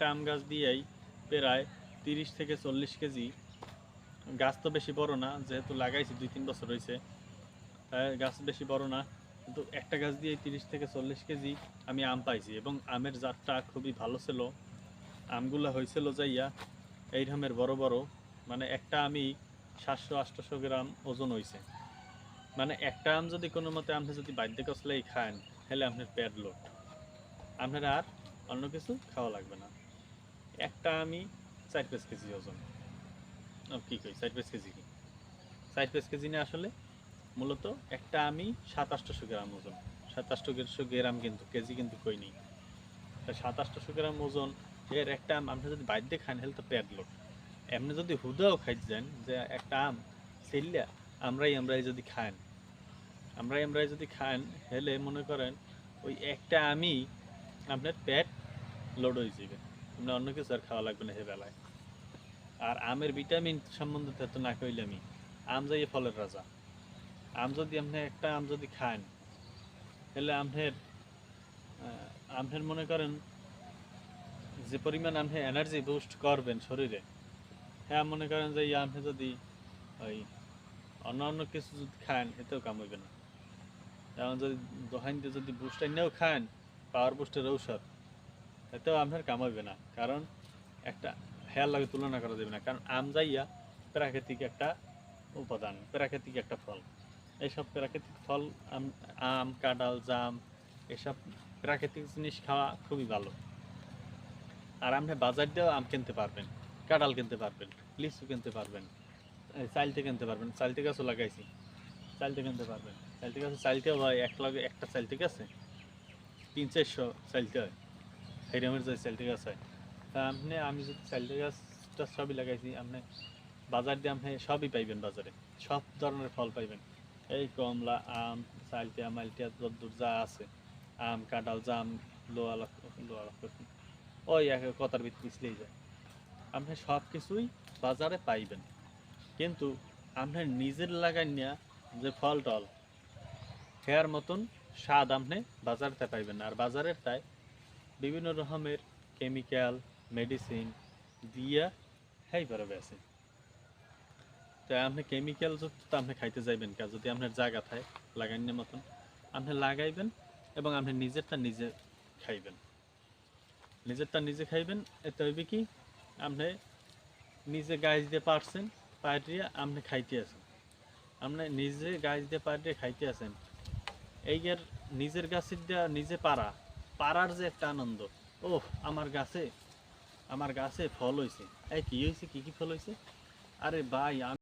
একটা আম গাছ দিয়েই প্রায় 30 থেকে 40 কেজি। গাছ তো বেশি বড় না, যেহেতু লাগাইছি 2-3 বছর হয়েছে, তাই গাছ বেশি বড় না, কিন্তু একটা গাছ দিয়ে 30 থেকে 40 কেজি আমি আম পাইছি। এবং আমের জাতটা খুবই ভালো ছিল। আমগুলো হয়েছিল যাইয়া এই রকমের বড় বড়, মানে একটা আমি 700-800 গ্রাম ওজন হয়েছে। মানে একটা আম যদি কোনো মতে আপনি যদি বাড়িতে কষলেই খান, তাহলে আপনার পেট লোড, আপনার আর অন্য কিছু খাওয়া লাগবে না। একটা আমি 4-5 কেজি ওজন। কি কই 4-5 কেজি কি 4-5 কেজি না, আসলে মূলত একটা আমি 700-800 গ্রাম ওজন। 700-800 গ্রাম, কিন্তু কেজি কিন্তু কই নেই। তা 700-800 গ্রাম ওজন এর একটা আম আপনি যদি বাইরে খান, হেলে তো পেট লোড। এমনি যদি হুদাও খাইতে যান, যে একটা আম সেলিয়া আমরাই যদি খান, আমরাই যদি খান, হেলে মনে করেন ওই একটা আমি আপনার পেট লোড হয়ে যাবে, আপনার অন্য কিছু আর খাওয়া লাগবে না সে বেলায়। আর আমের ভিটামিন সম্বন্ধে তো না কইলে আমি, আম যাই ফলের রাজা। আম যদি আপনি একটা আম যদি খান, তাহলে আপনার মনে করেন যে পরিমাণ আপনি এনার্জি বুস্ট করবেন শরীরে, হ্যাঁ মনে করেন যে আপনি যদি ওই অন্য কিছু যদি খান, এতেও কাম হইবে না। যেমন যদি দোকান দিয়ে যদি বুস্ট এনেও খান, পাওয়ার বুস্টের ঔষধ, এতেও আপনার কাম হইবে না। কারণ একটা হেয়ার লাগে তুলনা করা যাবে না, কারণ আম যাইয়া প্রাকৃতিক একটা উপাদান, প্রাকৃতিক একটা ফল। এইসব প্রাকৃতিক ফল, আম, কাঁঠাল, জাম, এসব প্রাকৃতিক জিনিস খাওয়া খুবই ভালো। আর আপনি বাজার দিয়েও আম কিনতে পারবেন, কাঁঠাল কিনতে পারবেন, লিচু কিনতে পারবেন, চাইলতে কিনতে পারবেন। চাইলতে গাছও লাগাইছি, চাইলতে কিনতে পারবেন। চাইলতে গাছ চাইলতেও হয়, এক লগে একটা চাইলতে গাছে 300-400 চাইলতে হয়, হেরামের যে চাইলতে গাছ হয়। তা আমি যদি চাইলতে গাছটা সবই লাগাইছি, আপনি বাজার দিয়ে আপনি সবই পাইবেন, বাজারে সব ধরনের ফল পাইবেন। এই কমলা, আম, চালটিয়া মালটিয়া যদ্দূর যা আছে, আম, কাঁঠাল, জাম, লোয়া ওই এক কথার ভিতরে পিছলেই যায়। আপনি সব কিছুই বাজারে পাইবেন, কিন্তু আপনি নিজের লাগাই নিয়া যে ফল টল খেয়ার মতন স্বাদ আপনি বাজারতে পাইবেন না। আর বাজারের তাই বিভিন্ন রকমের কেমিক্যাল, মেডিসিন দিয়া হেইবারে বেছে। তাই আপনি কেমিক্যাল যুক্ত আপনি খাইতে যাইবেন কা, যদি আপনার জায়গা থাকে লাগাইনের মতন, আপনি লাগাইবেন এবং আপনি নিজেরটা নিজে খাইবেন। নিজেরটা নিজে খাইবেন, এতে হইবে কি, আপনি নিজে গাছ দিয়ে পারছেন, পাড়িয়ে আপনি খাইতে আছেন। আপনি নিজে গাছ দিয়ে পাড়িয়ে খাইতে আছেন, এই এর নিজের গাছের দিয়া নিজে পাড়ার যে একটা আনন্দ। ওহ, আমার গাছে ফল হয়েছে। এই কি হয়েছে, কি কি ফল হয়েছে? আরে ভাই,